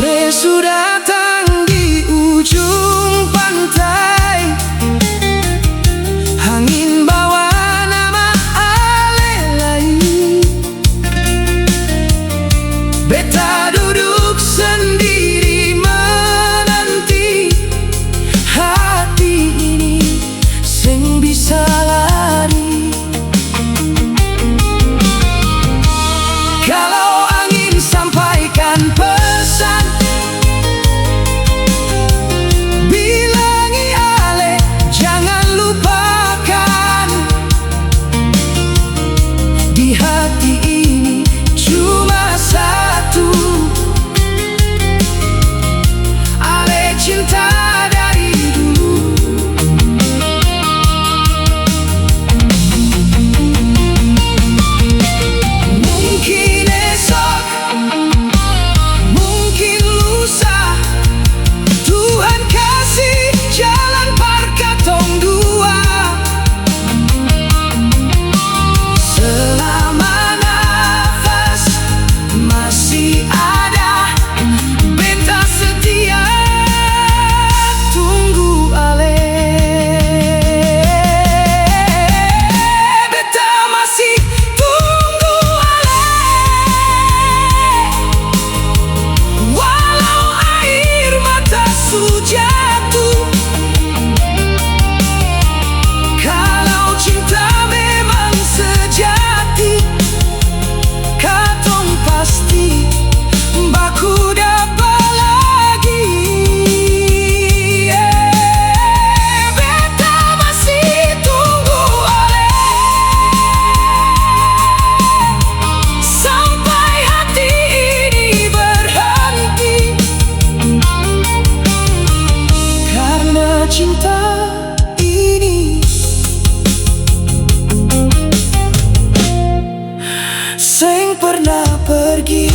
Sore sudah datang di ujung pantai. Angin bawa nama alelai. Beta duduk sendiri menanti. Hati ini sing bisa lari. Kalau angin sampaikan pesan, bilangi ale jangan lupakan. Di hati ini cuma satu, ale cinta dari dulu. Mungkin esok, mungkin lusa, Tuhan kasih jalan par katong dua. Selama nafas masih ada, beta setia tunggu ale. Beta masih tunggu ale, walau air mata su jatuh. Kalau cinta memang sejati, katong pasti baku dapat lagi. Beta masih tunggu ale, sampai hati ini berhenti. Karena cinta ini sing pernah pergi.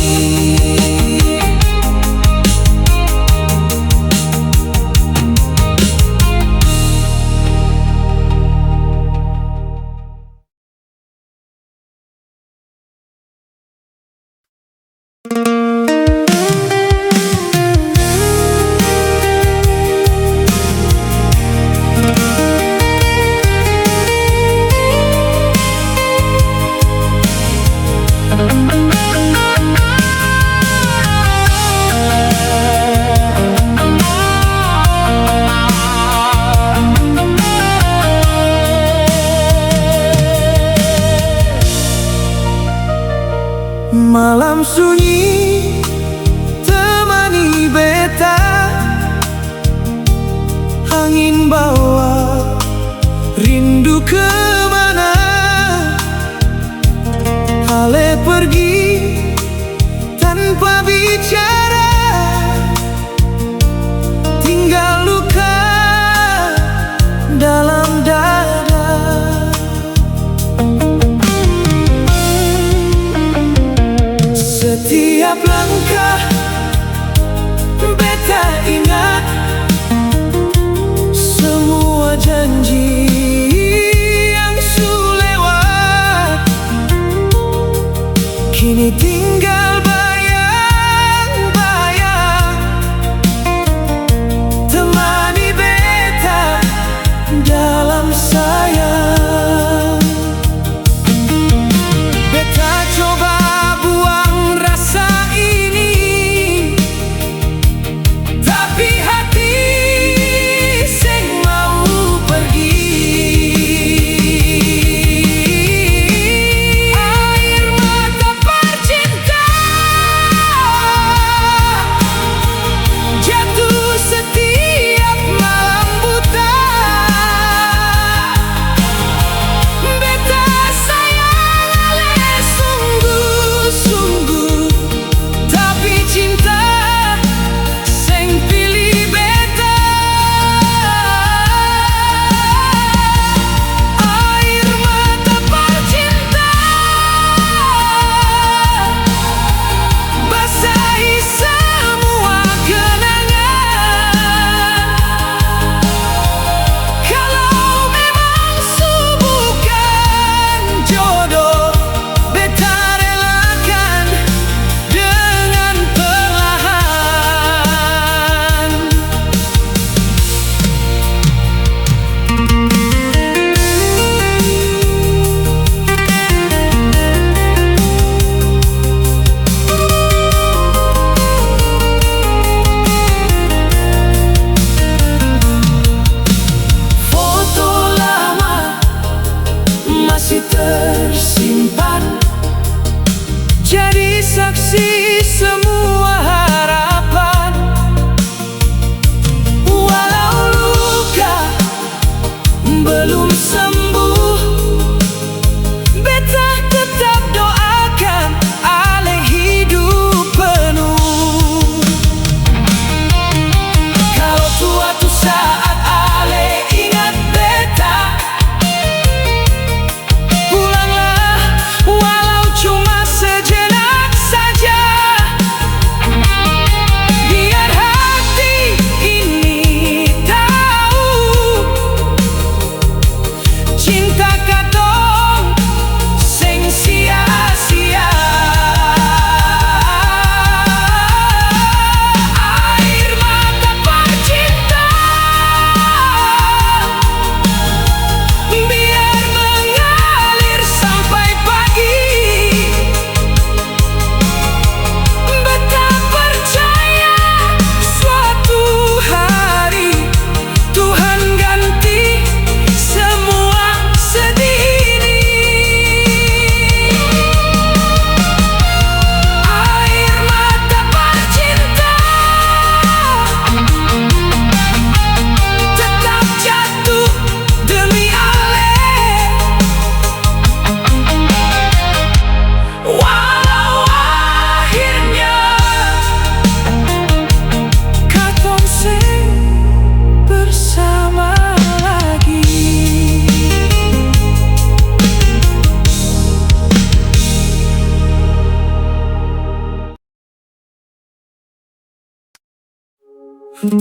Satra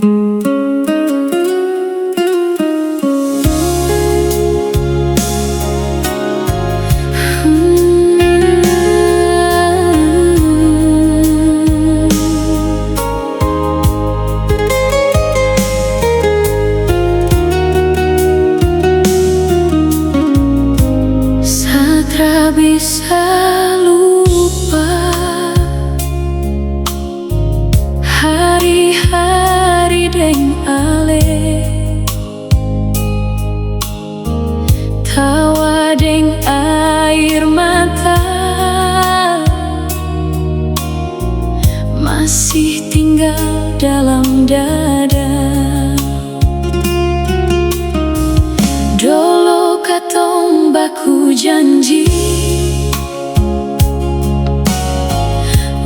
bisa lupa hari-hari deng ale, tawa deng air mata masih tinggal dalam dada. Dolo katong baku janji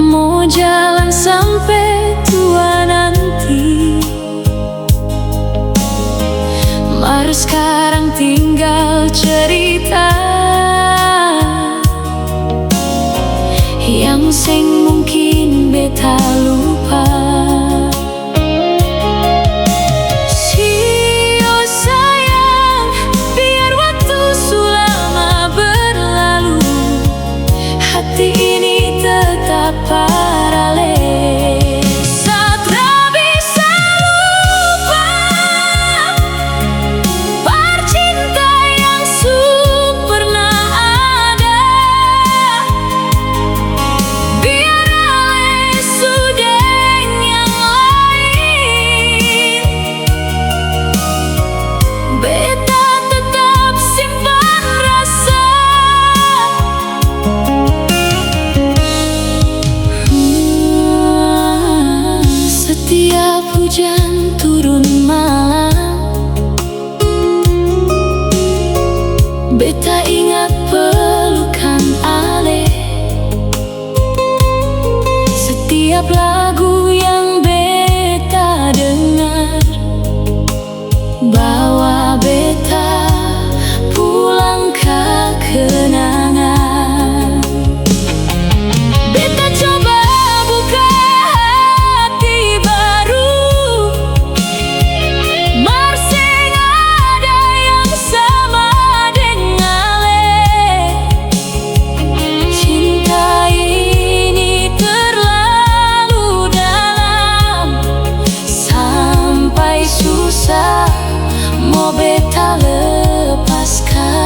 mau jalan sampai tua nanti, mar sekarang tinggal cerita yang seng mungkin beta lupa. Hati ini tetap paralel. Satra bisa lupa percinta yang pernah ada, biar ale sudah yang lain. Beta tetap simpan rasa. Setiap hujan turun malam, beta ingat pelukan ale. Setiap lagu yang beta dengar bawa beta pulang ke kenangan. Beta coba buka hati baru, mar seng ada yang sama dengan ale. Cinta ini terlalu dalam, sampai susah mau beta lepaskan.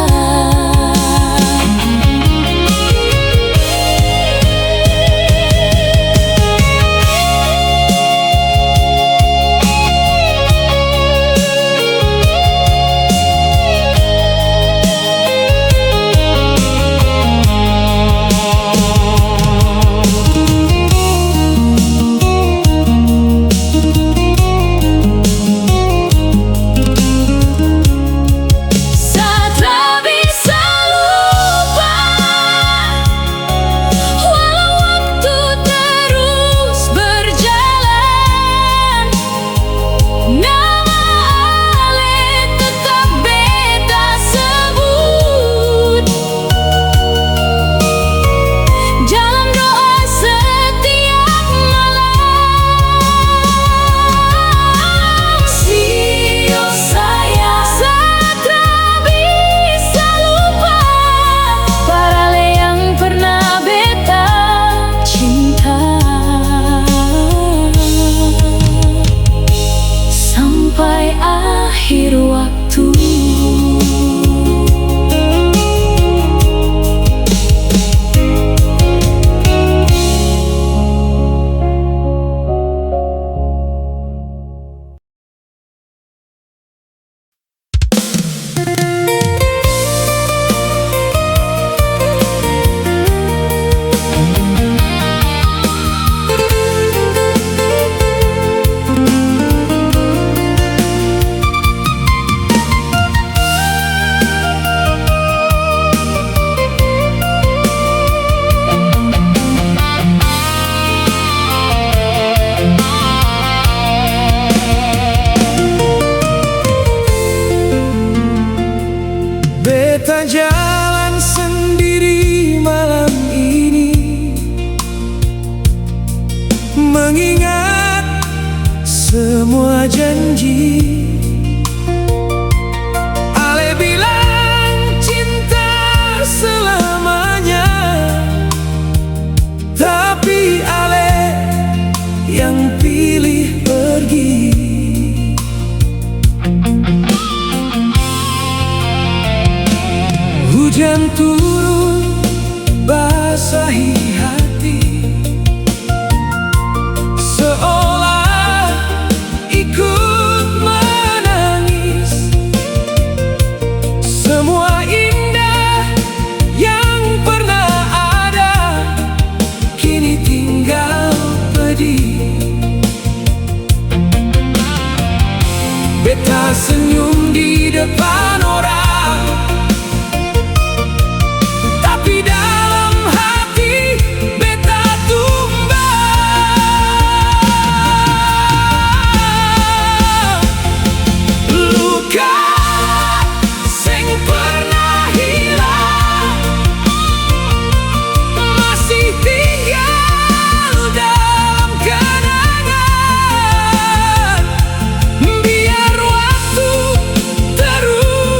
Satra bisa lupa walau waktu terus berjalan. Nama ale tetap beta sebut dalam doa setiap malam. Sio sayang, Satra bisa lupa parale yang pernah beta cinta, sampai akhir waktu. semua janji. Ale bilang cinta selamanya, tapi Ale yang pilih pergi. Hujan turun basahi hati, seolah ikut menangis. Semua indah yang pernah ada kini tinggal pedih. Beta senyum di depan orang, tapi dalam hati beta tumbang. Luka sing pernah hilang masih tinggal dalam kenangan. Biar waktu terus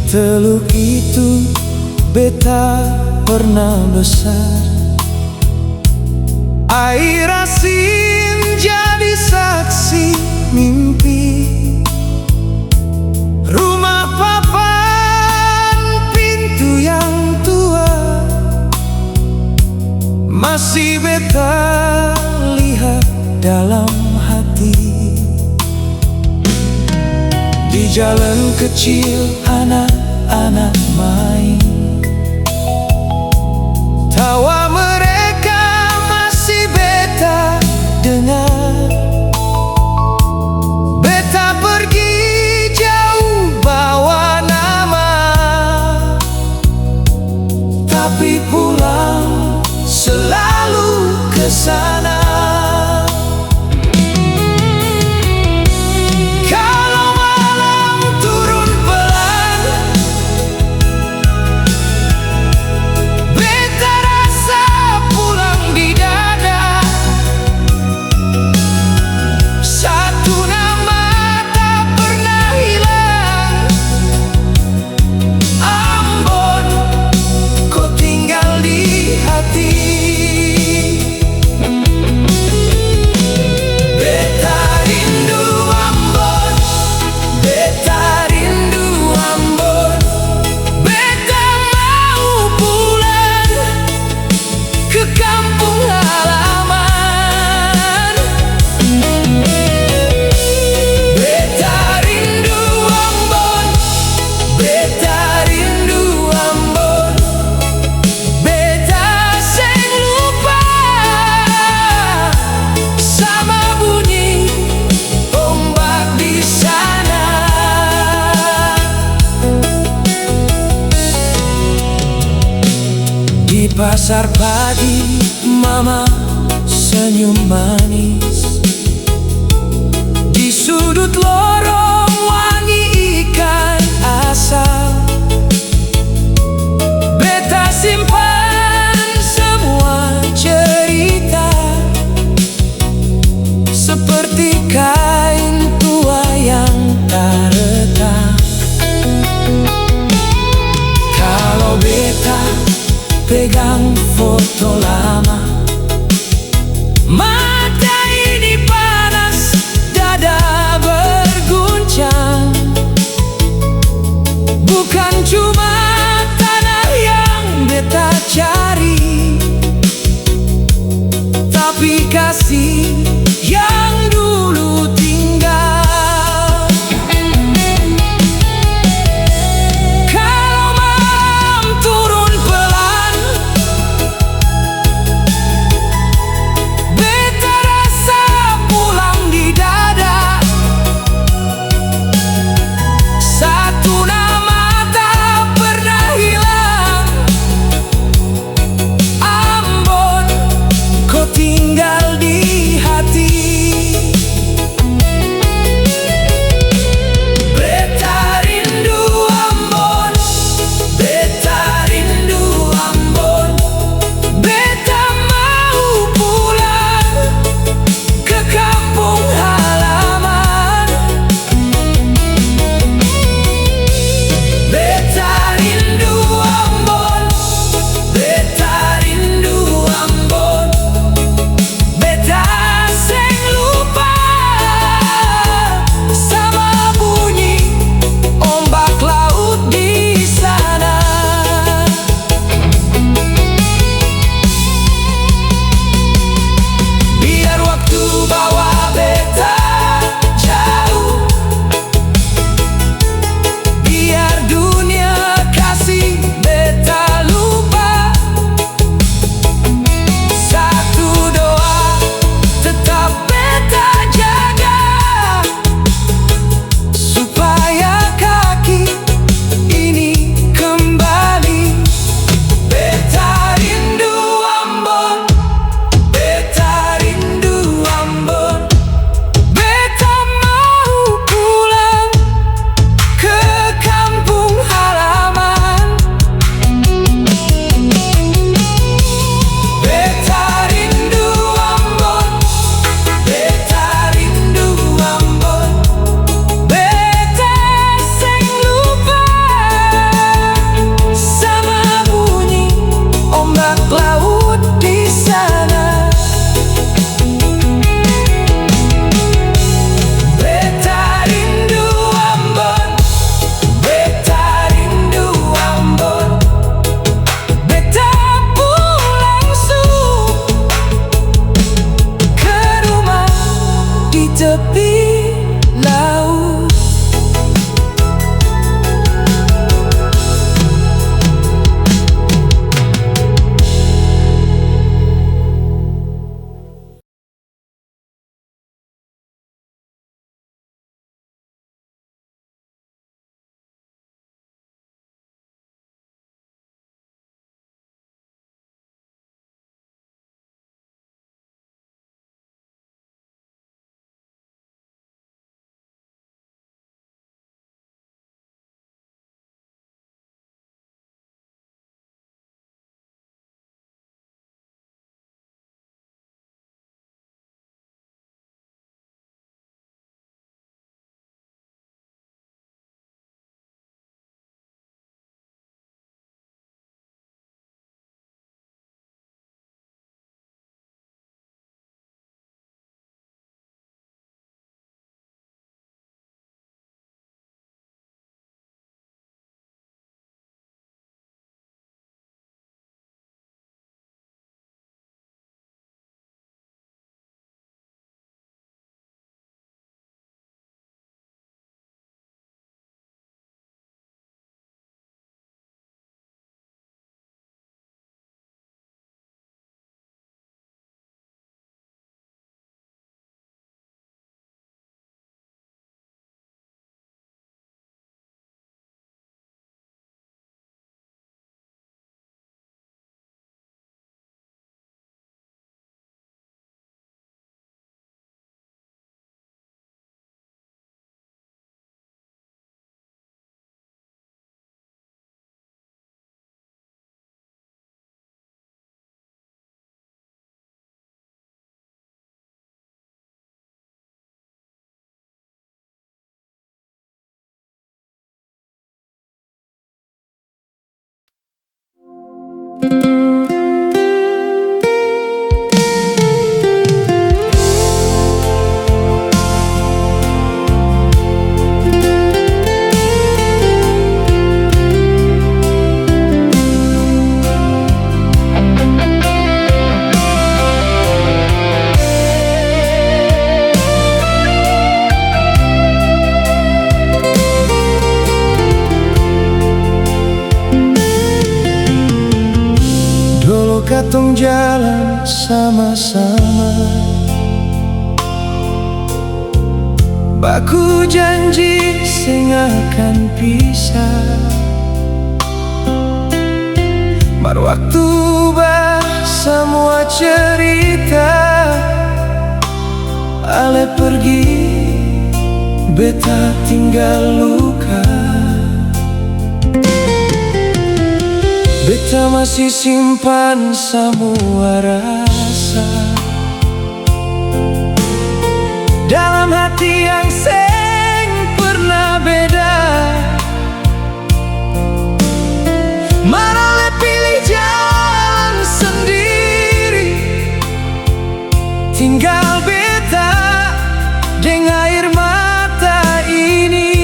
teluk itu beta pernah besar. Air asin jadi saksi mimpi. Rumah papan pintu yang tua masih beta lihat dalam hati. Di jalan kecil anak-anak main, tawa mereka masih beta dengar. Beta pergi jauh bawa nama, tapi pulang selalu ke sana. Di pasar pagi mama senyum manis, di sudut lorong wangi ikan asal. Beta simpan semua cerita seperti kain tua yang tak retak. Kalau beta pegang foto lama, mata ini panas, dada bergumam. Dulu katong jalan sama-sama, baku janji sing akan pisah. Mar waktu bah semua cerita, ale pergi, beta tinggal luka. Beta masih simpan semua rasa dalam hati yang seng pernah beda. Malah pilih jalan sendiri, tinggal beta dengan air mata ini.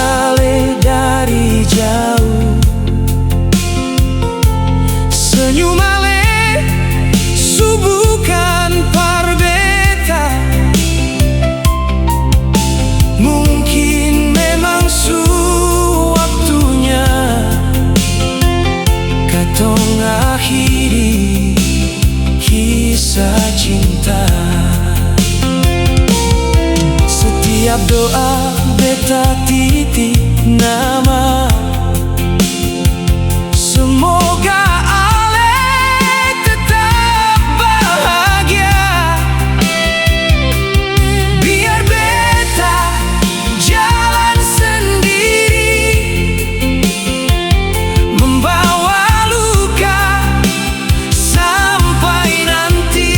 Ale dari jauh, senyum ale subuhkan parbeta. Mungkin memang waktunya katong akhiri kisah cinta. Setiap doa beta titip nama, semoga ale tetap bahagia. Biar beta jalan sendiri, membawa luka sampai nanti.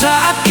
Saat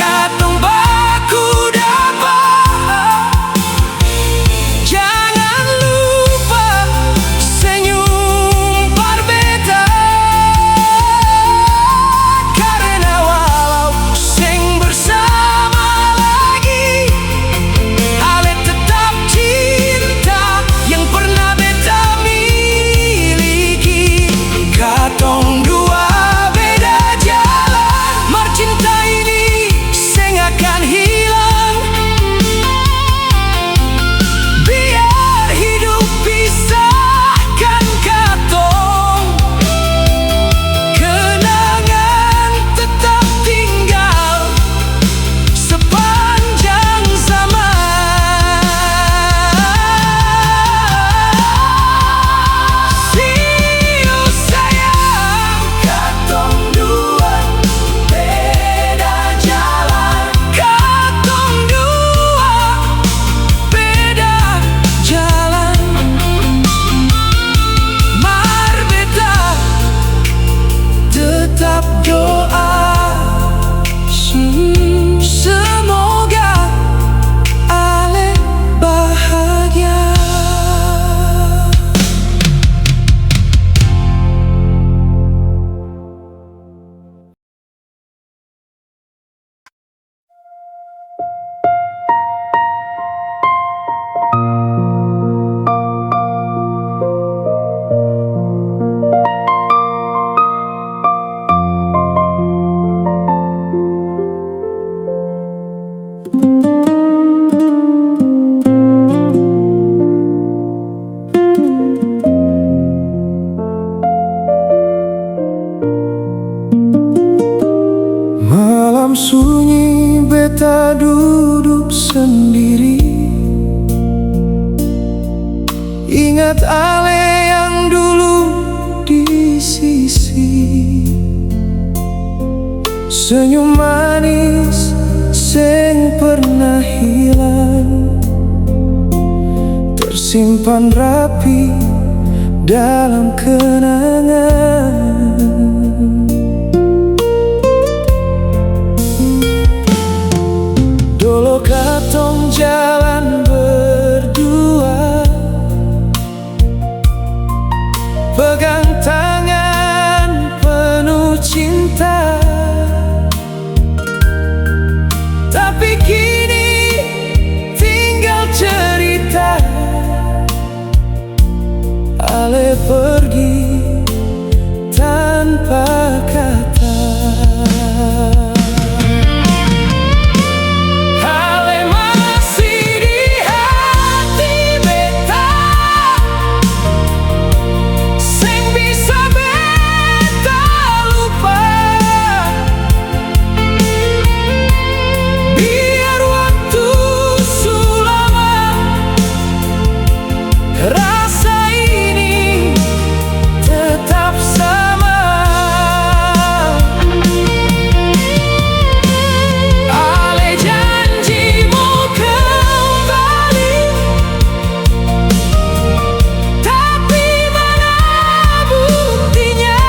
Malam sunyi beta duduk sendiri, ingat ale yang dulu di sisi. Senyum manis sing pernah hilang, tersimpan rapi dalam kenangan. Dulu katong jalan berdua, pegang tangan penuh cinta. Tapi kini tinggal cerita, ale pergi tanpa kata. Ale masih di hati beta, sing bisa beta lupa. Biar waktu sulama, rasa ini tetap sama. Ale janji mau kembali, tapi mana buktinya?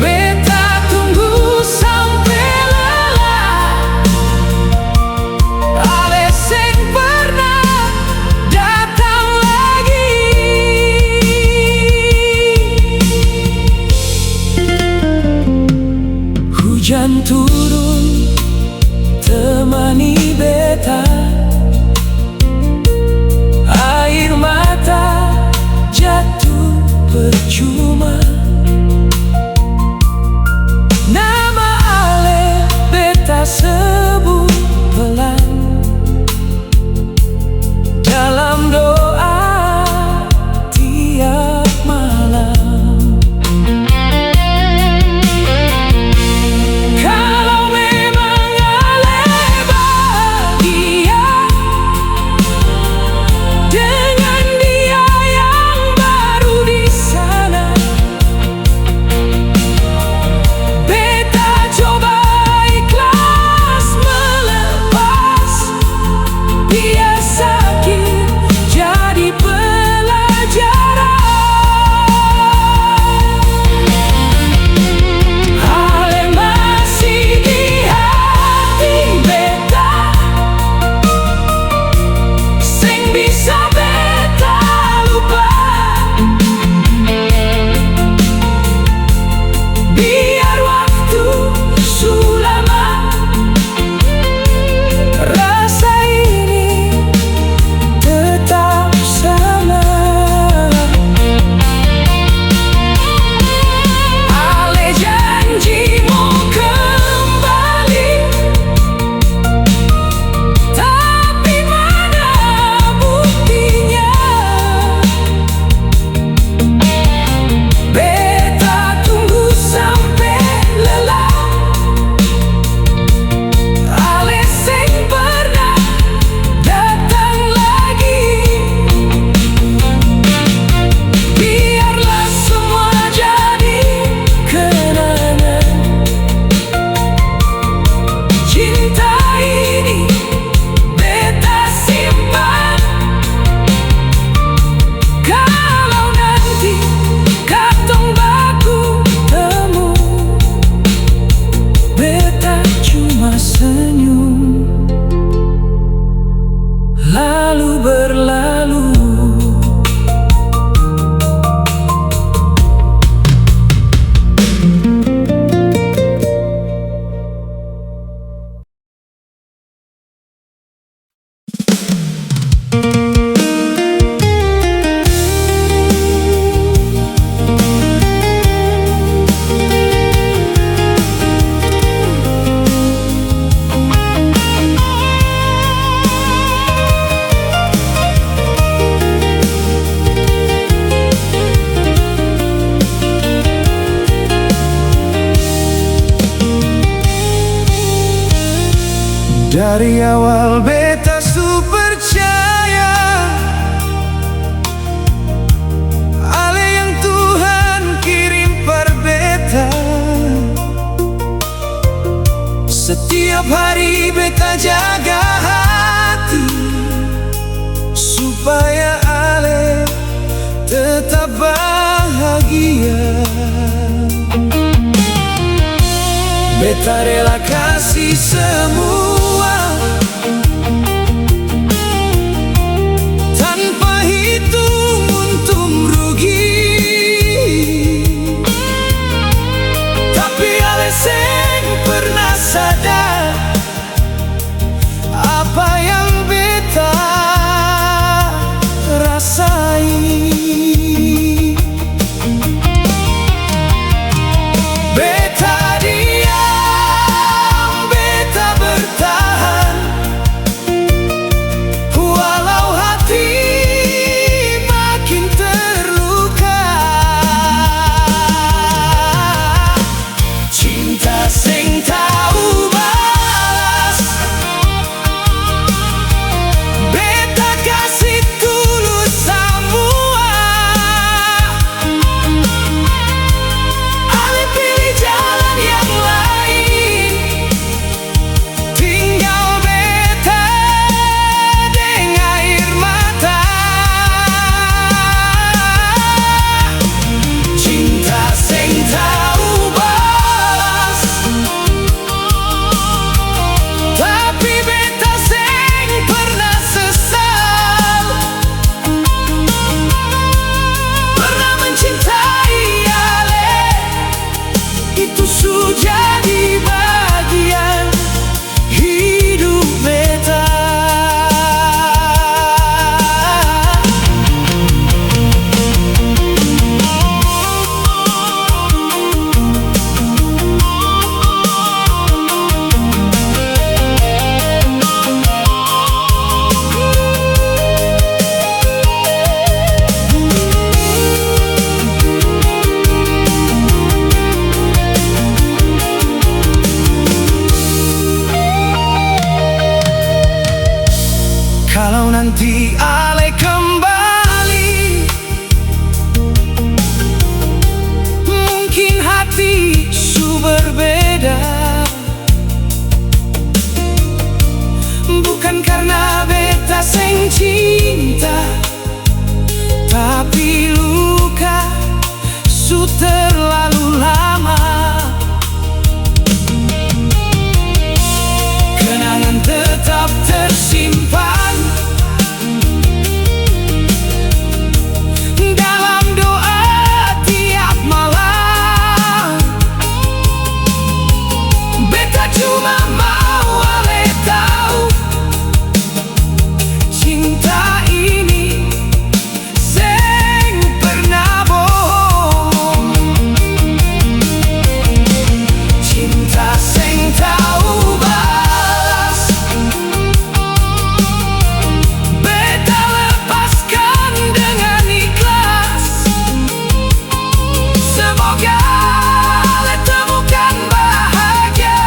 Beta tunggu sampai lelah, ale sing pernah datang lagi. Hujan turun temani beta, air mata jatuh percuma. Nama ale beta sebut pelan dalam doa tiap malam. Kalau memang ale Dari awal beta su percaya ale yang Tuhan kirim per beta. Setiap hari beta jaga hati supaya ale tetap bahagia. Beta rela kasih semua tanpa hitung untung rugi. Tapi ale seng pernah sadar apa yang beta rasai. Kalau nanti ale kembali, mungkin hati su berbeda. Bukan karena beta seng cinta, tapi luka su terlalu lama. Kenangan tetap tersimpan dalam doa tiap malam. Beta cuma mau ale tahu cinta ini seng pernah bohong. Cinta seng tahu balas, beta lepaskan dengan ikhlas. Semoga ale temukan bahagia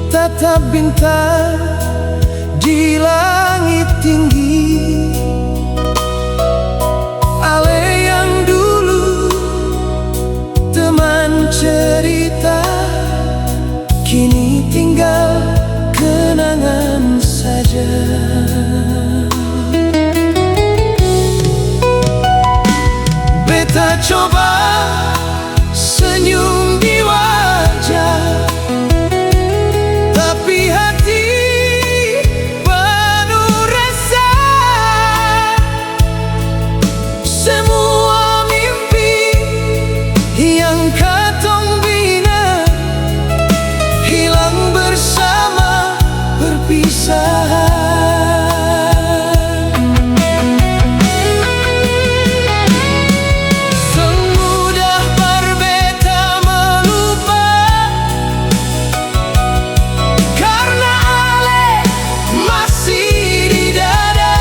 tatap bintang di langit tinggi. Ale yang dulu teman cerita, kini tinggal kenangan saja. Beta coba senyum di wajah, tapi hati penuh resah. Semua mimpi yang katong bina hilang bersama perpisahan. Semudah berbeta melupa, karena ale masih di dada.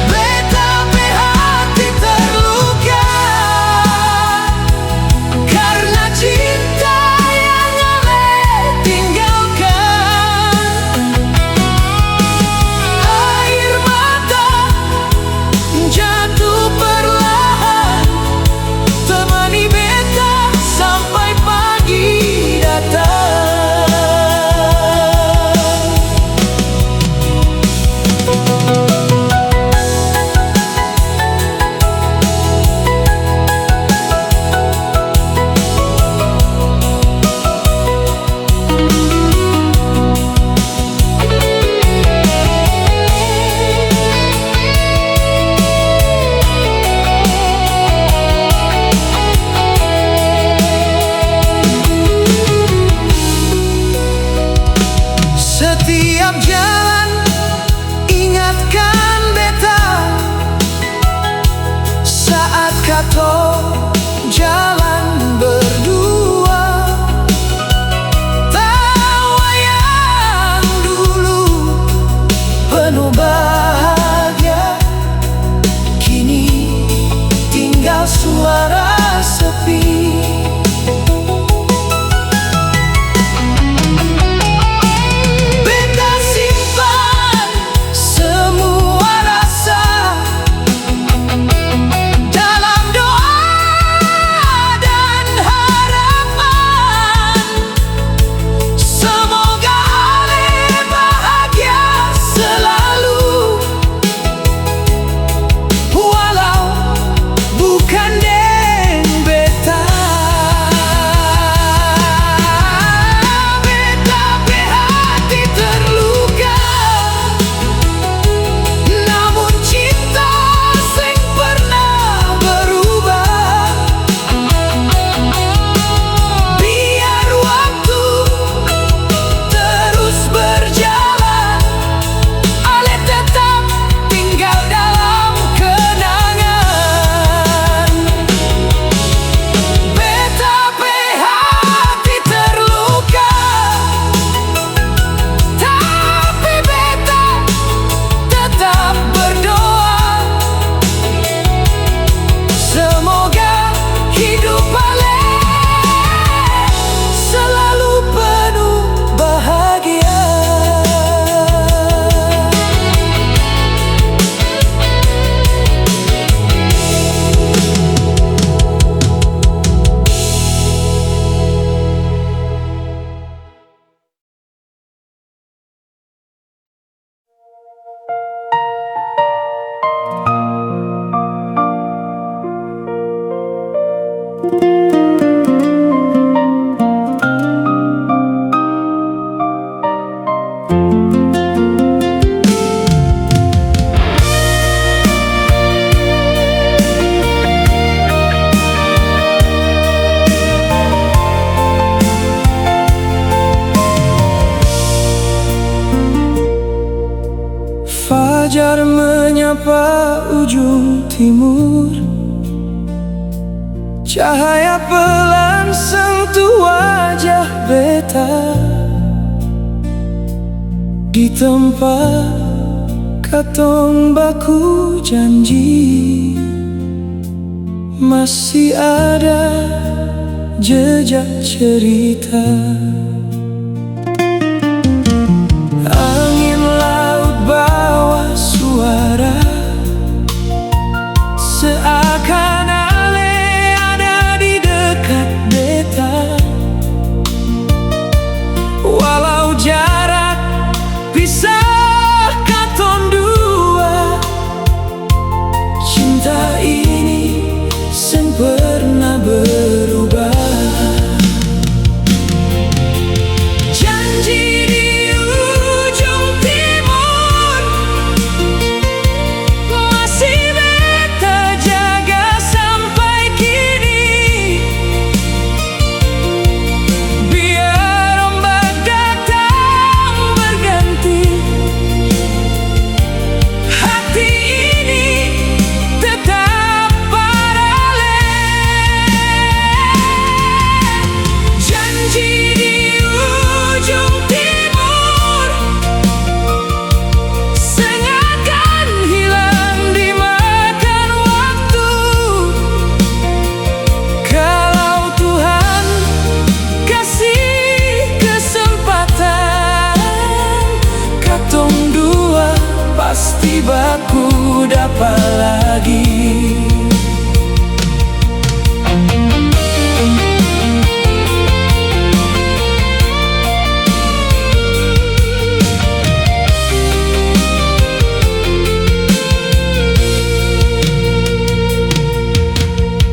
Beta pe hati terluka, karena cinta yang ale tinggalkan. Air mata jatuh perlahan, temani beta sampai pagi datang. Setiap jalan ingatkan beta, saat katong jalan berdua. Tawa yang dulu penuh bahagia, kini tinggal suara sepi. Beta simpan semua rasa dalam doa dan harapan. Semoga ale bahagia selalu, walau bukan deng beta. Beta pe hati terluka, namun cinta seng pernah berubah. Biar waktu terus berjalan, ale tetap tinggal dalam kenangan. Beta pe hati terluka, tapi beta tetap berdoa. Semoga hidup ale selalu penuh bahagia. Fajar menyapa ujung timur, cahaya pelan sentuh wajah beta. Di tempat katong baku janji, masih ada jejak cerita. Angin laut bawa suara, seakan ale ada di dekat beta. Walau jarak pisah katon dua, cinta ini seng pernah berubah. Janji di ujung timur masih beta jaga sampai kini. Biar ombak datang berganti, hati ini tetap paralel. Janji di ujung timur sengakan hilang dimakan waktu. Kalau Tuhan kasih kesempatan, katong dua pasti baku dapat lagi.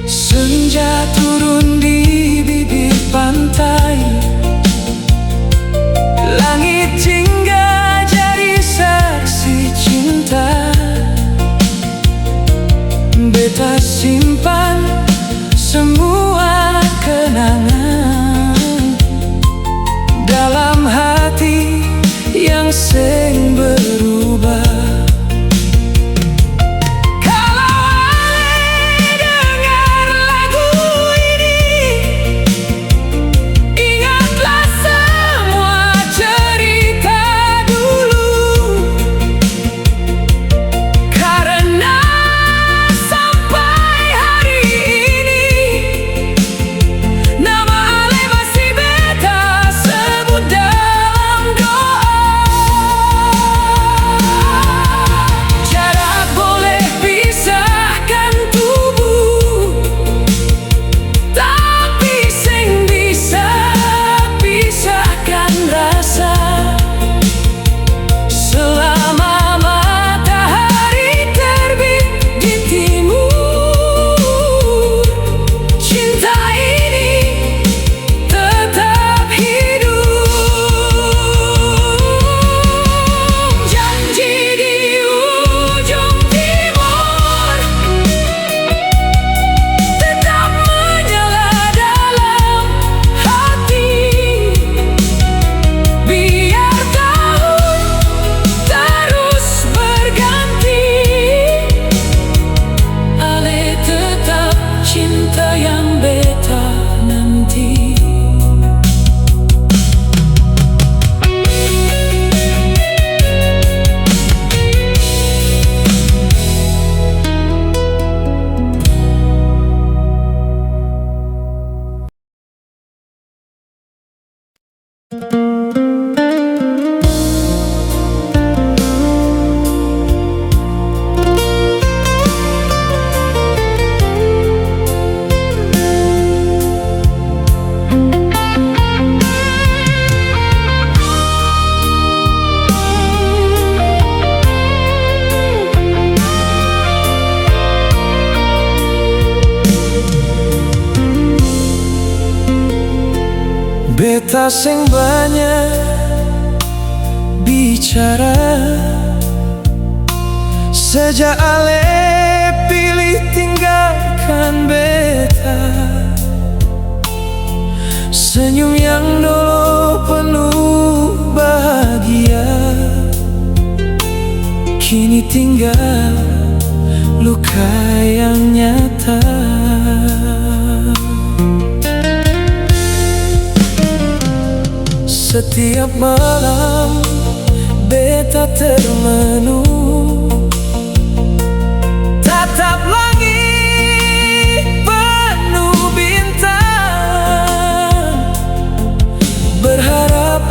Senja turun di bibir pantai, langit jingga jadi saksi cinta. Beta simpan semua kenangan dalam hati yang seng berubah. Kalau ale dengar lagu ini, ingatlah semua cerita dulu. Karena sampai hari ini nama ale masih beta sebut dalam doa. Jarak boleh pisahkan tubuh, tapi seng bisa pisahkan rasa. Selama matahari terbit di timur, cinta ini tetap hidup. Janji di ujung timur tetap menyala dalam hati. Biar tahun terus berganti, ale tetap cinta yang beta nanti. Beta seng banyak bicara sejak ale pilih tinggalkan beta. Senyum yang dulu penuh bahagia kini tinggal luka yang nyata. Setiap malam beta termenung, tatap langit penuh bintang.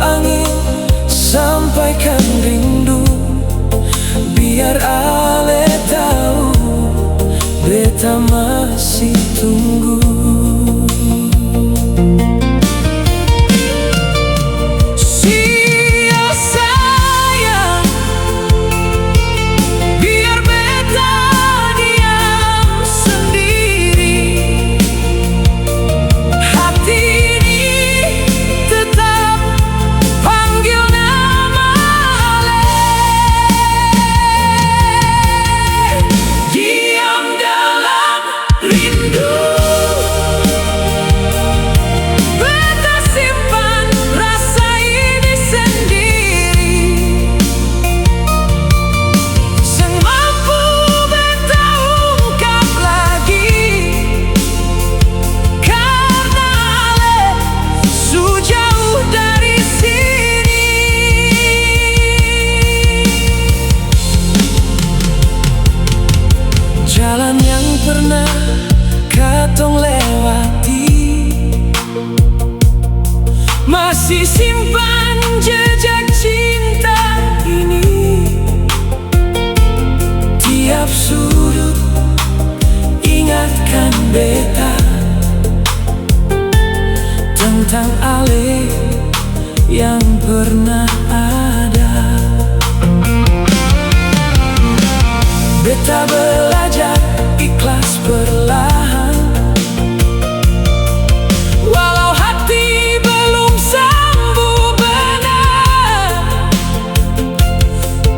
angin, sampaikan rindu. Biar Ale tahu beta masih tunggu. Jalan yang pernah katong lewati masih simpan jejak cinta ini. Tiap sudut ingatkan beta tentang Ale yang pernah ada. Beta belajar ikhlas perlahan, walau hati belum sembuh benar.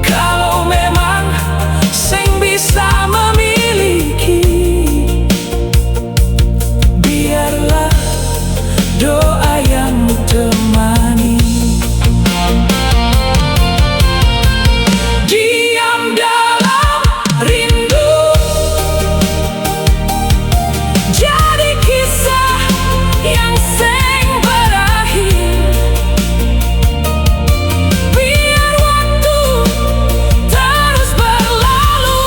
Kalau memang seng bisa memiliki, biarlah doa yang temani. Diam dalam rindu, jadi kisah yang seng berakhir. Biar waktu terus berlalu,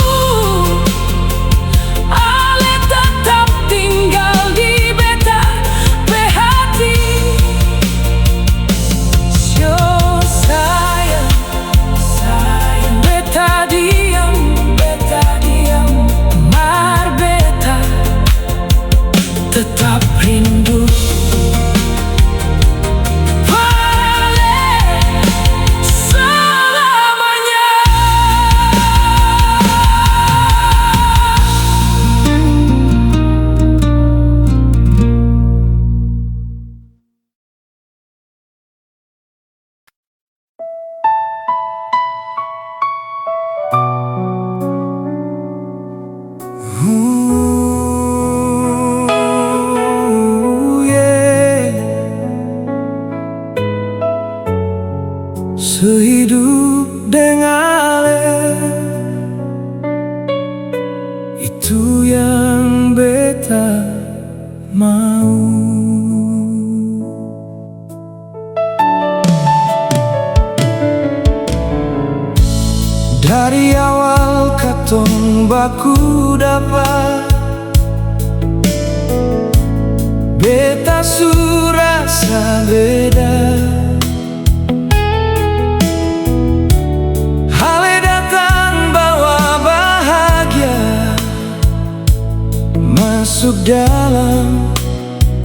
Ale tetap tinggal di beta pe hati. So sayang, beta diam, mar beta tetap rindu. Ale selamanya. Yeah. Sehidup dengan Ale, itu yang beta mau. Dari awal katong baku dapat, beta su rasa beda. Ale datang bawa bahagia masuk dalam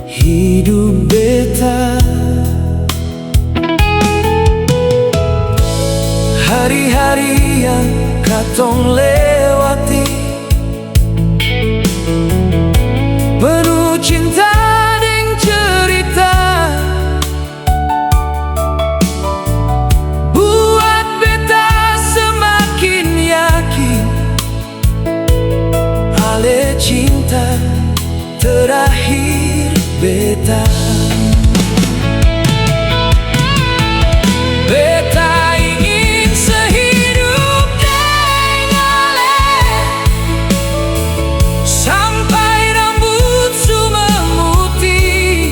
hidup beta. Hari-hari yang katong lewati penuh cinta dan cerita, buat beta semakin yakin Ale cinta terakhir beta. Beta ingin sehidup dengan Ale sampai rambut su memutih.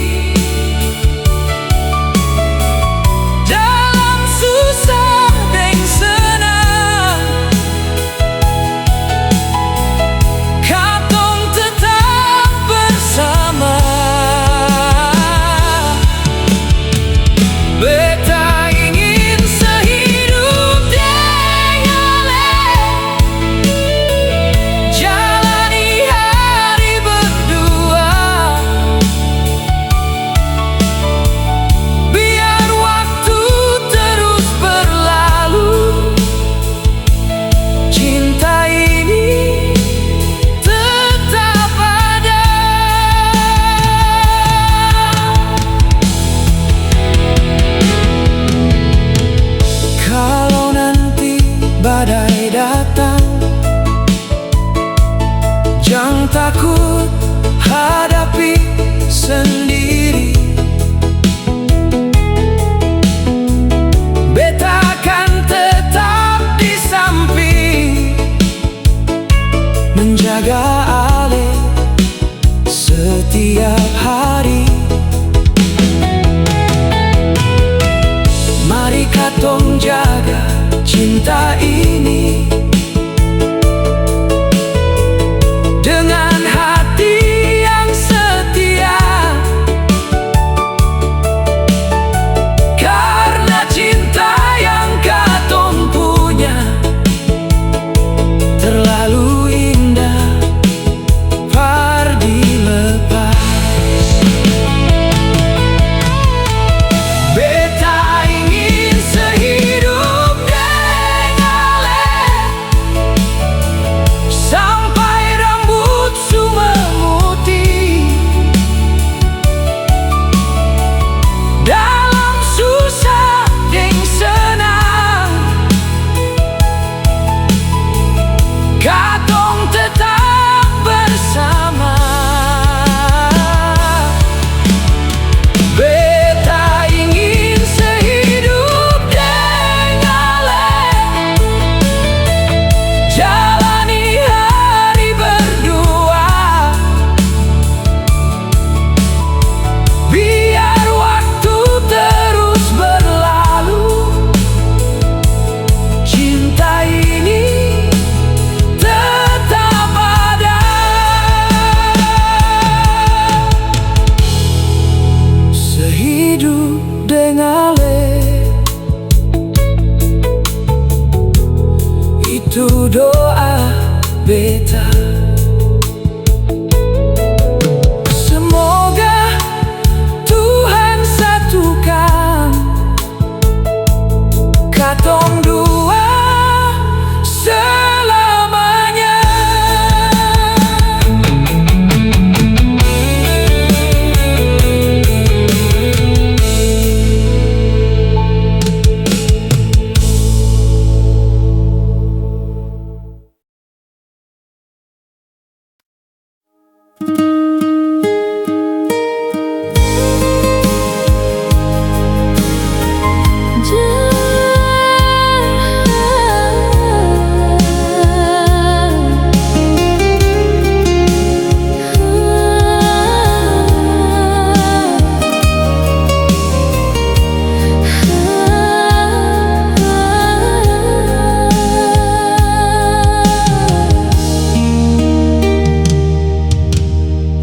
Dalam susah dan senang, katong tetap bersama. cinta ini dengan hati yang setia, karena cinta yang katong punya terlalu indah par dilepas. Beta ingin sehidup dengan sampai rambut su memutih, dalam susah deng senang katong tetap bersama. Beta ingin sehidup dengan jalani hari berdua, biar waktu terus berlalu. Cinta ini tetap ada. Sehidup dengan itu doa beta. Semoga Tuhan satukan katong dua selamanya.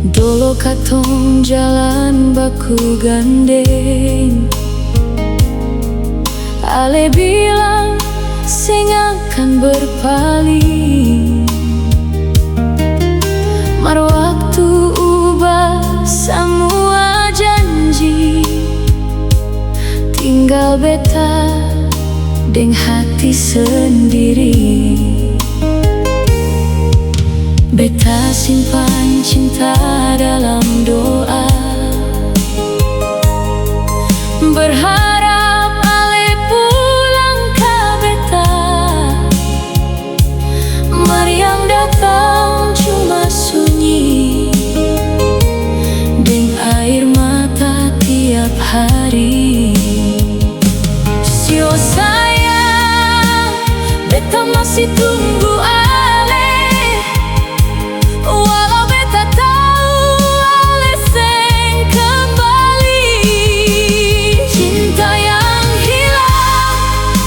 Dolo katong jalan baku gandeng, ale bilang sing akan berpaling. Mar waktu ubah semua janji, tinggal beta deng hati sendiri. Beta simpan cinta dalam doa, berharap ale pulang ke beta. Mar yang datang cuma sunyi, deng air mata tiap hari. Sio sayang, beta masih tunggu walau beta tahu ale seng kembali. Cinta yang hilang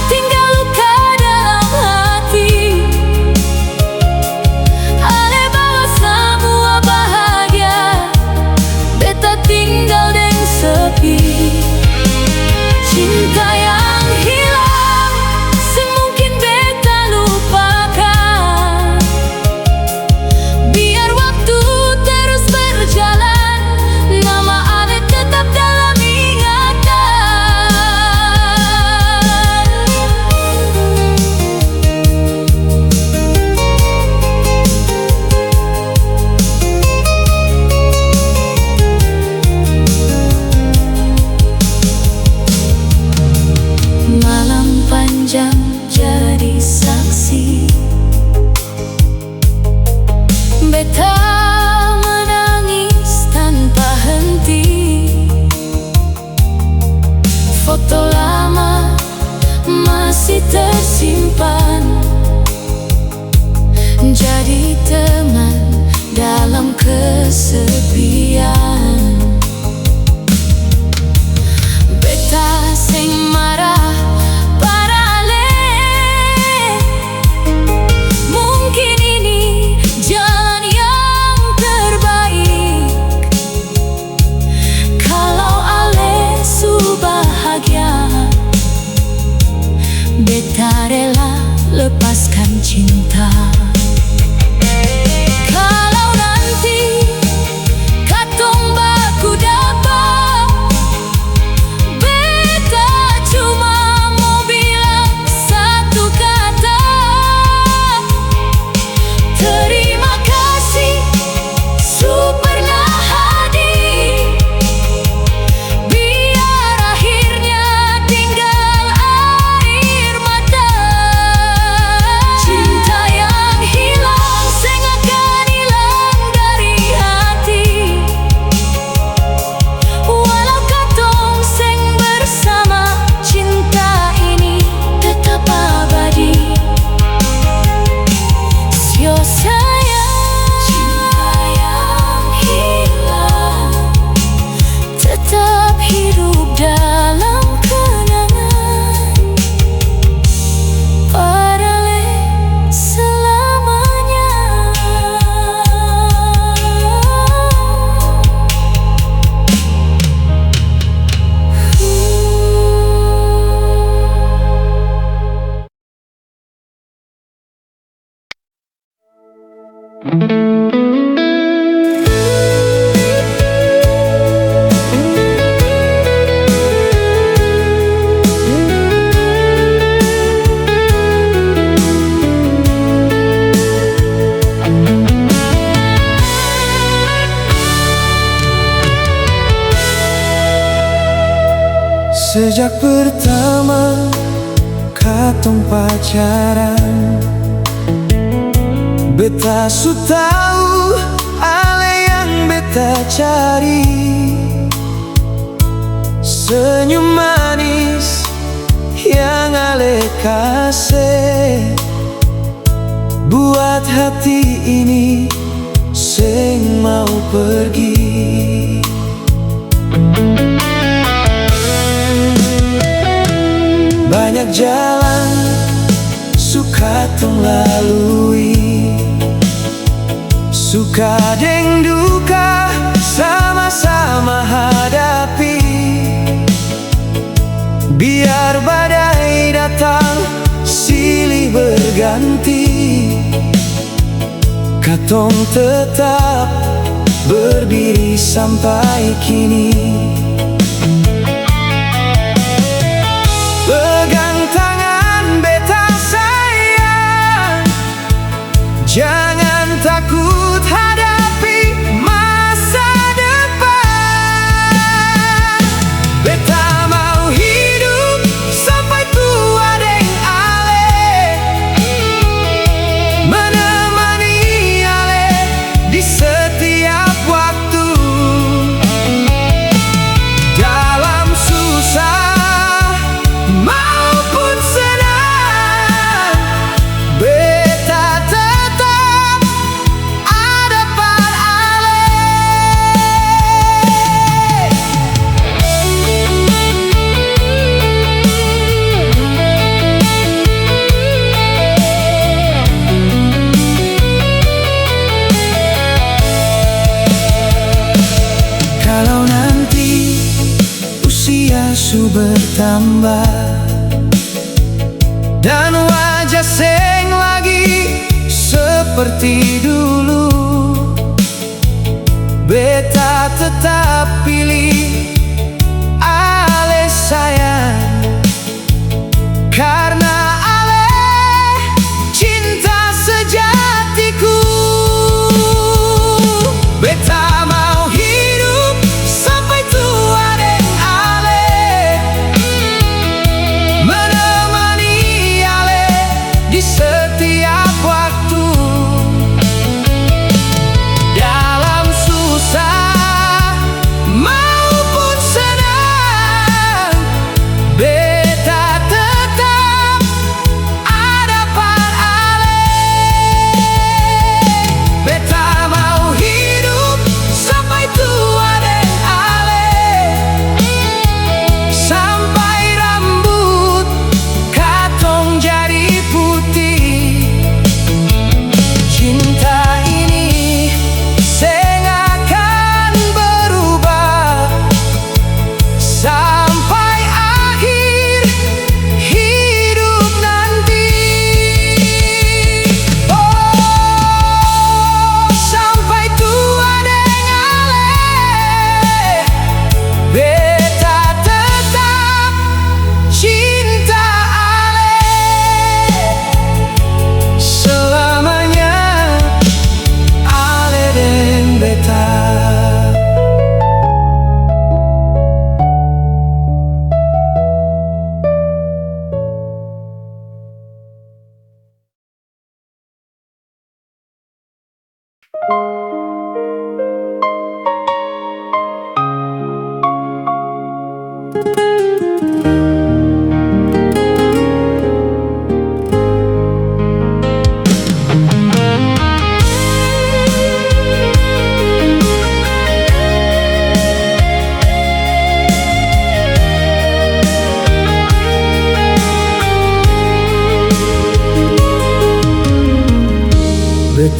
tinggal luka dalam hati, ale bawa semua bahagia, beta tinggal deng sepi. Cinta yang hilang semungkin beta lupakan, biar waktu terus berjalan, nama ale tetap dalam ingatan. Malam panjang jadi saksi, beta menangis tanpa henti. Foto lama masih tersimpan, jadi teman dalam kesepian. Beta sing marah para ale, cinta. Kalau nanti katong baku dapat, beta cuma mau bilang satu kata: terima kasih su pernah hadir. Biar akhirnya tinggal air mata. Cinta yang hilang seng akan hilang dari hati. Walau katong seng bersama, cinta ini tetap abadi. Sio sayang, cinta yang hilang tetap hidup dalam kenangan paralel selamanya. Sejak pertama katong pacaran, beta su tahu ale yang beta cari. Senyum manis yang ale kasih buat hati ini seng mau pergi. Banyak jalan suka tong lalui, suka deng duka sama-sama hadapi. Biar badai datang silih berganti, katong tetap berdiri sampai kini. Pegang tangan beta sayang, jangan takut hadapi masa depan. Beta mau hidup sampai tua deng ale, menemani ale di setiap waktu. Dalam susah maupun senang, beta tetap ada pada ale. Kalau nanti usia su bertambah dan wajah seng lagi seperti dulu, beta tetap pilih ale sayang. Karena ale cinta sejatiku. Beta mau hidup sampai tua deng ale, menemani ale di setiap waktu. Dalam susah maupun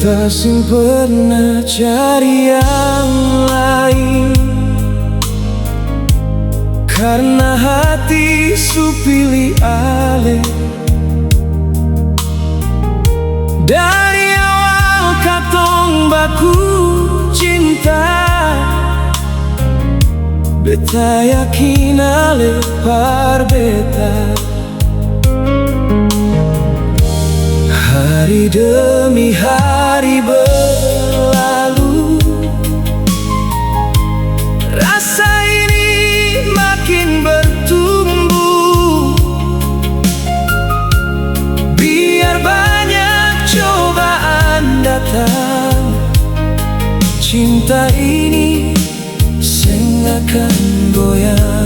tak pernah cari yang lain, karena hati su pilih ale. Dari awal katong baku cinta, beta yakin ale par beta. Hari demi hari berlalu, rasa ini makin bertumbuh. Biar banyak cobaan datang, cinta ini seng akan goyang.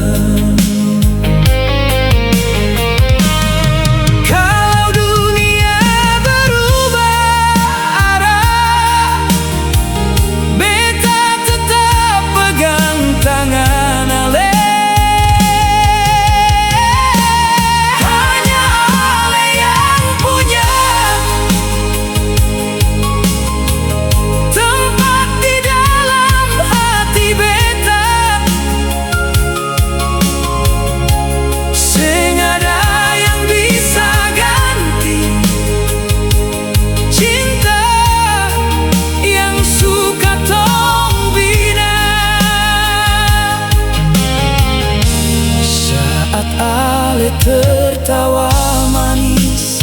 Tertawa manis,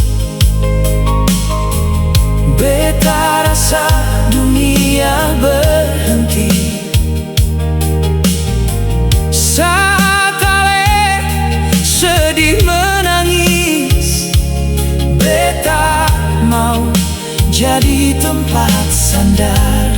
beta rasa dunia berhenti. Saat ale sedih menangis, beta mau jadi tempat sandar.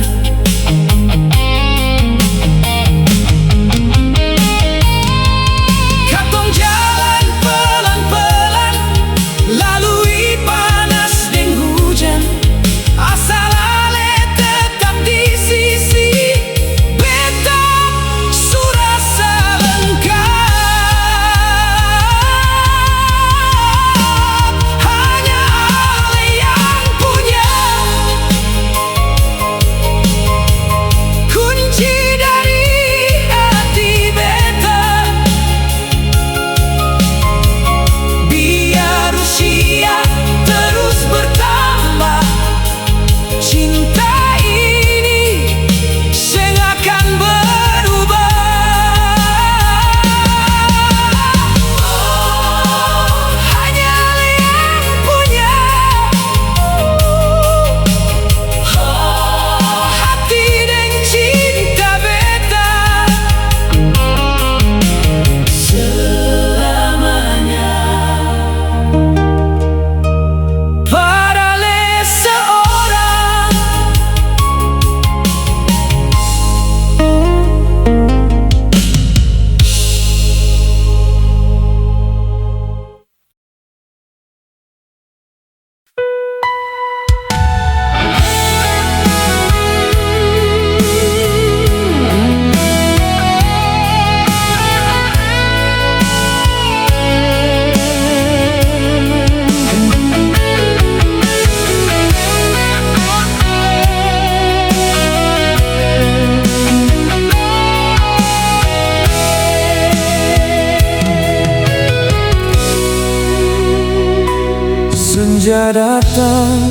Senja datang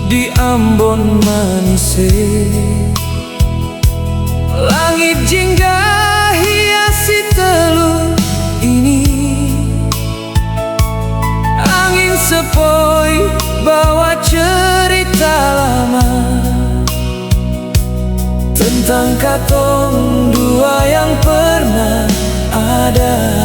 di Ambon manise, langit jingga hiasi telur ini. Angin sepoi bawa cerita lama tentang katong dua yang pernah ada.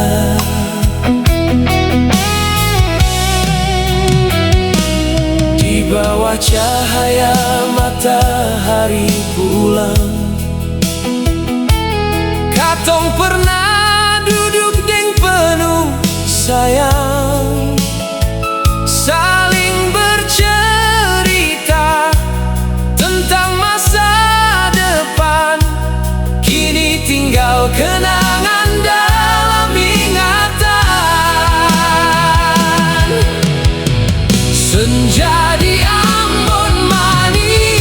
Di bawah cahaya matahari bulan, katong pernah duduk deng penuh sayang, saling bercerita tentang masa depan. Kini tinggal kenangan dalam ingatan. Senja di Ambon manis,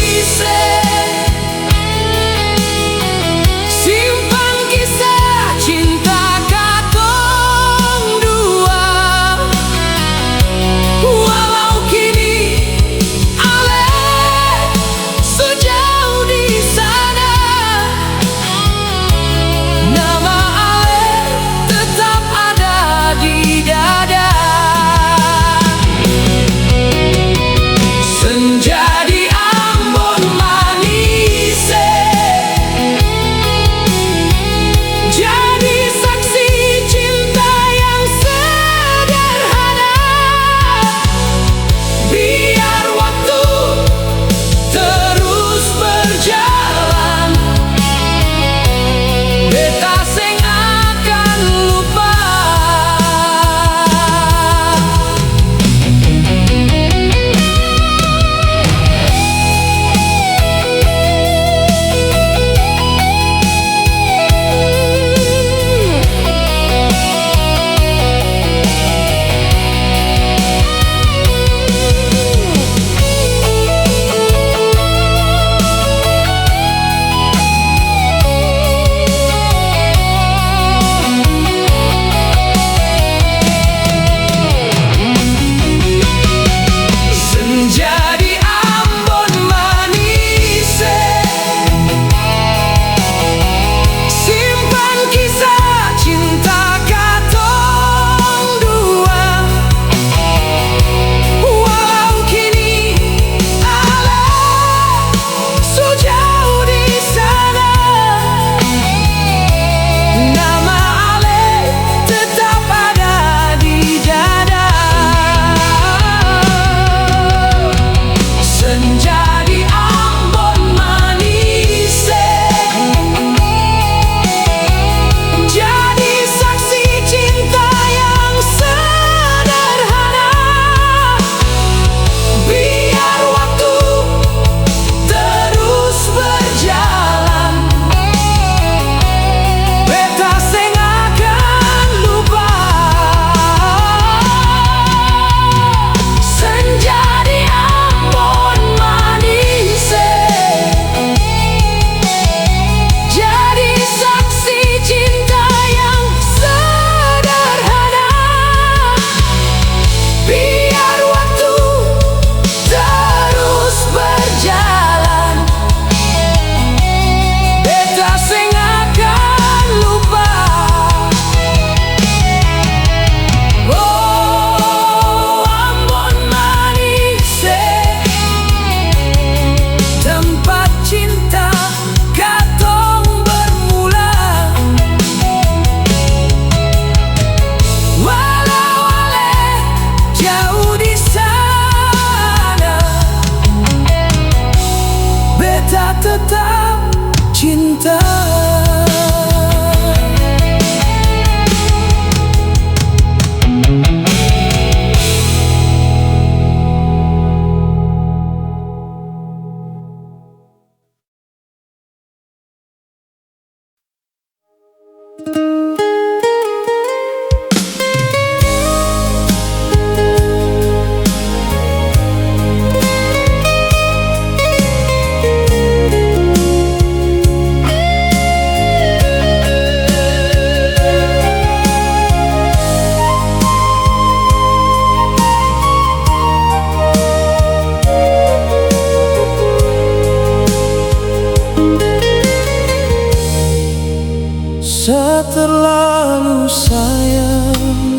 terlalu sayang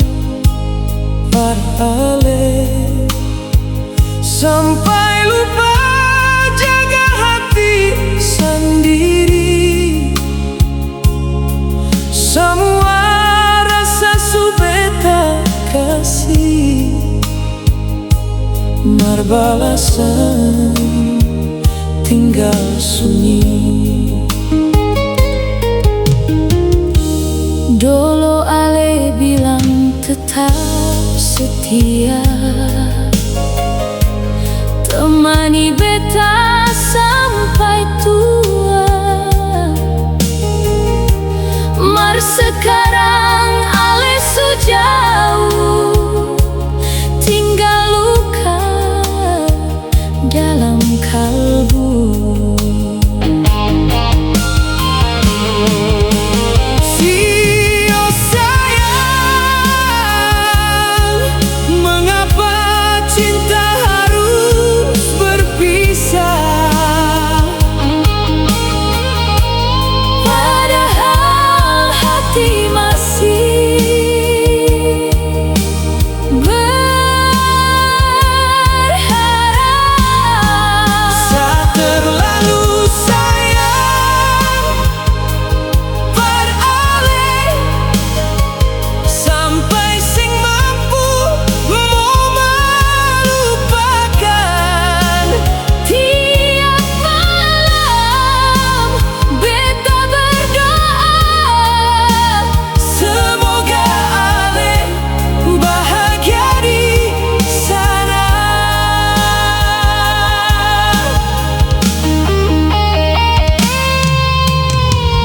pada Ale, sampai lupa jaga hati sendiri. Semua rasa subeta kasih berbalasan tinggal sunyi. Dulu Ale bilang tetap setia, temani beta sampai tua. Mar sekarang Ale su jauh, tinggal luka dalam kalbu.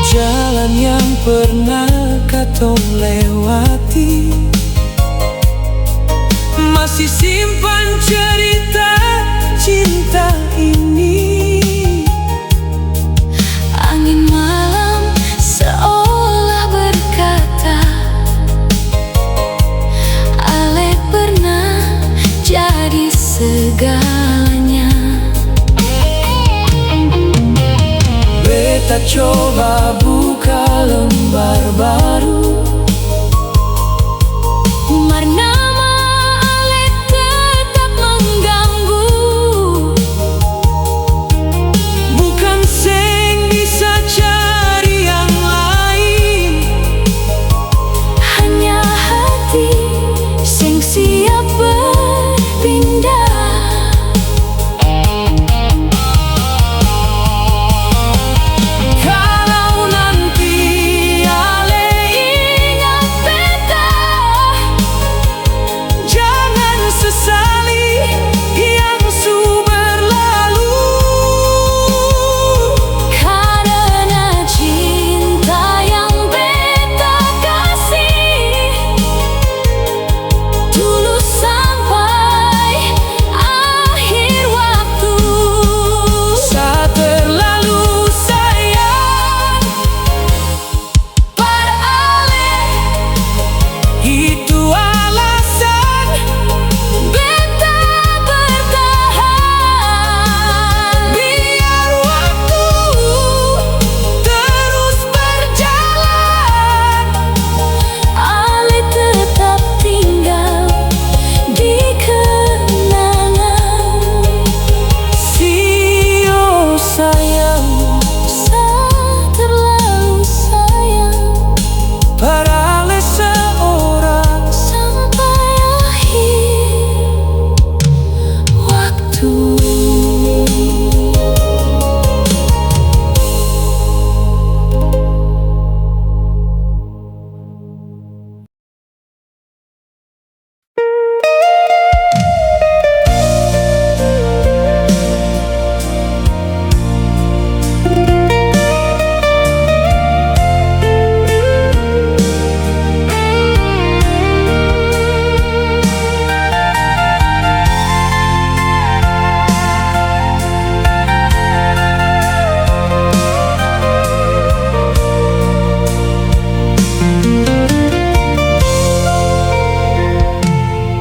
Jalan yang pernah katong lewati, masih simpan cerita cinta ini. Angin malam seolah berkata, Ale pernah jadi segalanya. Beta coba buka lembar baru, mar nama Ale tetap mengganggu. bukan seng bisa cari yang lain, Hanya hati sing siap berpindah.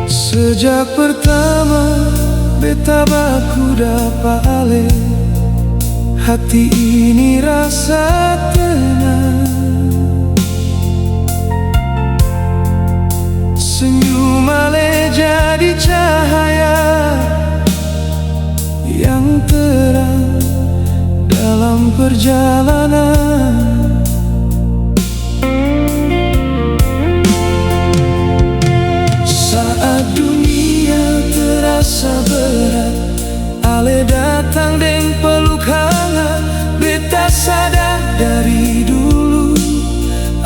Sejak pertama beta baku dapa Ale, hati ini rasa tenang. perjalanan. Saat dunia terasa berat, ale datang deng peluk hangat. Beta sadar dari dulu,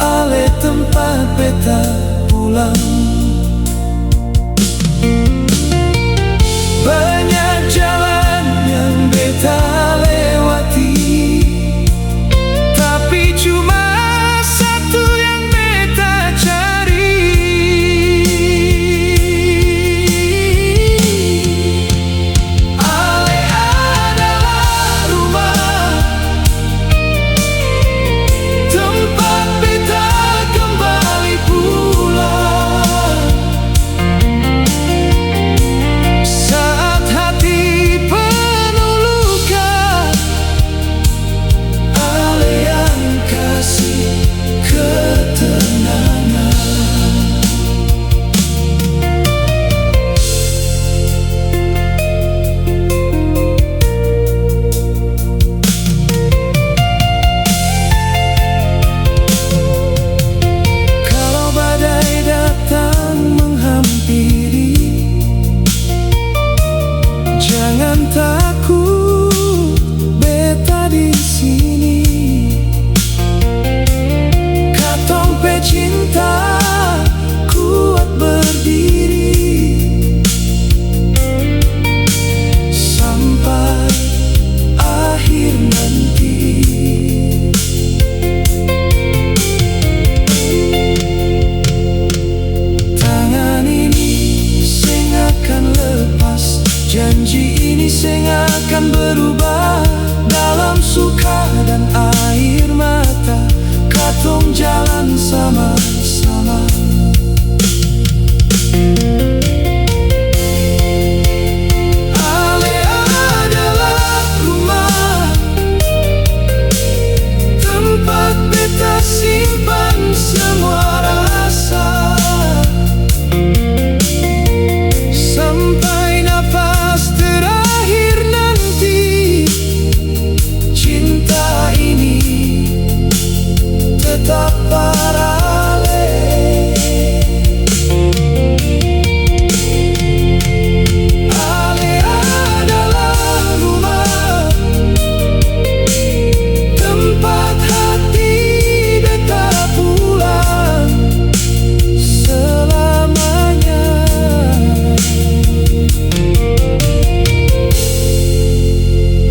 ale tempat beta pulang. Banyak jalan yang beta lewati, tapi cuma satu yang beta cari. Ale adalah rumah, tempat beta kembali pulang. Saat hati penuh luka, ale yang kasih ketenangan. Kalau badai datang menghampiri, jangan takut, beta di sini. Katong pe cinta kuat berdiri sampai akhir nanti. Tangan ini sing akan lepas, janji ini sing akan berubah. Dalam suka dan air mata, katong jalan sama-sama. Ale adalah rumah, tempat beta simpan semua rasa. Sampai nafas terakhir nanti, cinta ini tetap paralel. Ale adalah rumah, tempat hati beta pulang selamanya.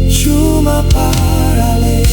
Cuma paralel.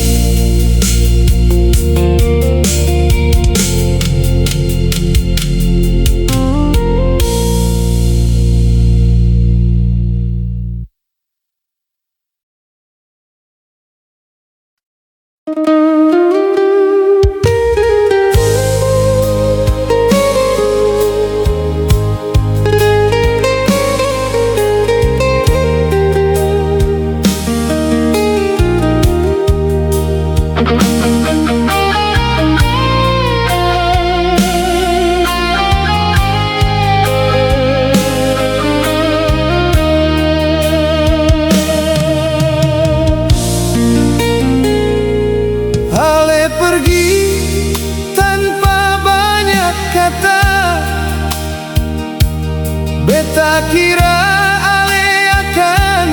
Ale pergi tanpa banyak kata, beta kira ale akan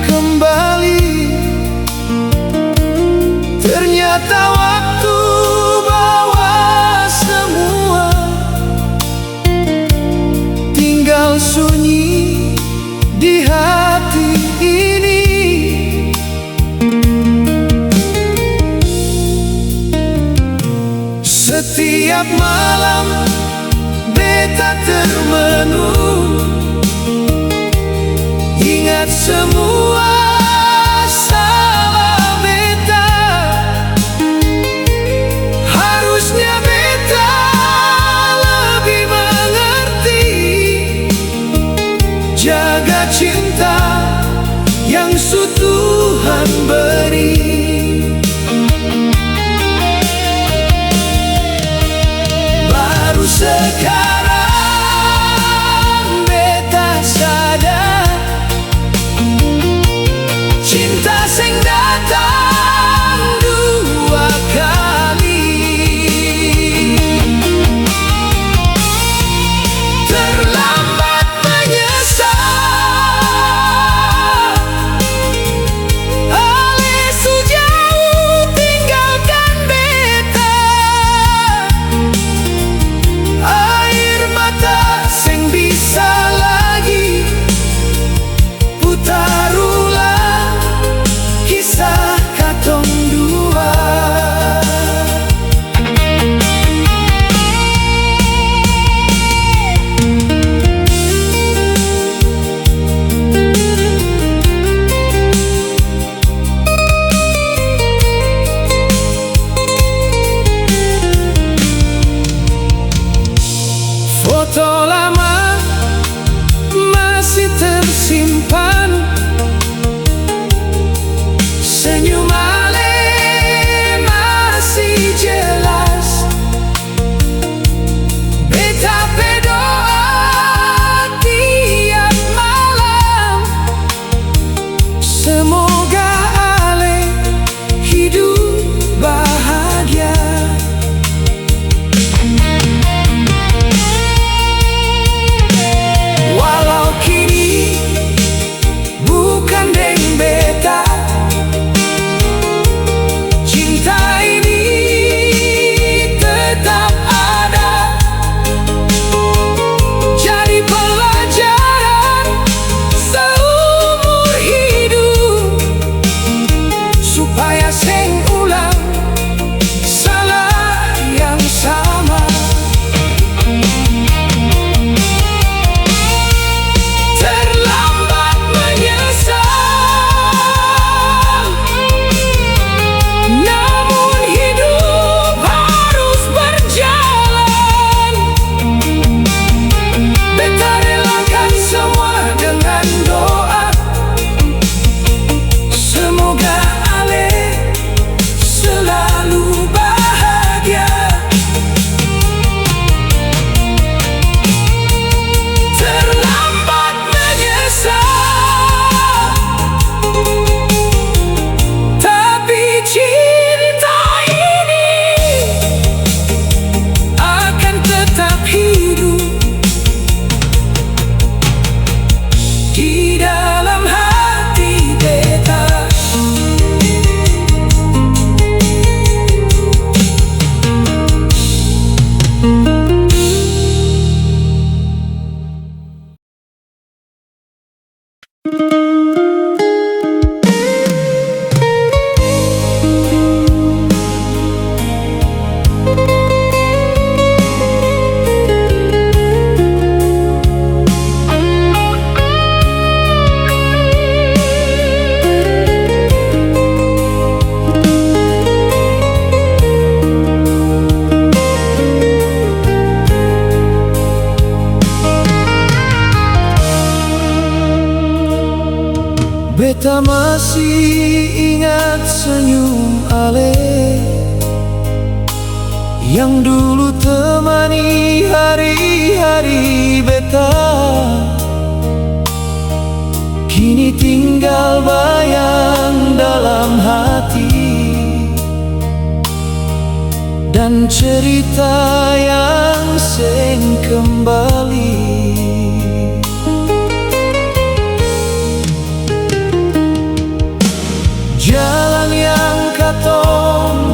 kembali. Ternyata waktu bawa semua, tinggal sunyi di hati ini. Setiap malam beta termenung, ingat semua salah beta. Harusnya beta lebih mengerti, jaga cinta yang Tuhan beri. Baru sekarang beta sadar, lama masih tersimpan. Senyum Ale masih jelas. Beta berdoa tiap malam, semoga Ale hidup bahagia. Walau kini bukan deng beta, cinta ini tetap ada. Jadi pelajaran seumur hidup, supaya seng ulang salah yang sama. Terlambat menyesal, namun hidup harus berjalan. Beta relakan semua dengan doa, semoga Ale selalu bahagia. Terlambat menyesal, tapi cinta ini akan tetap hidup di dalam hati beta. Beta masih ingat senyum Ale yang dulu temani hari-hari beta. Kini tinggal bayang dalam hati, dan cerita yang seng kembali. Jalan yang katong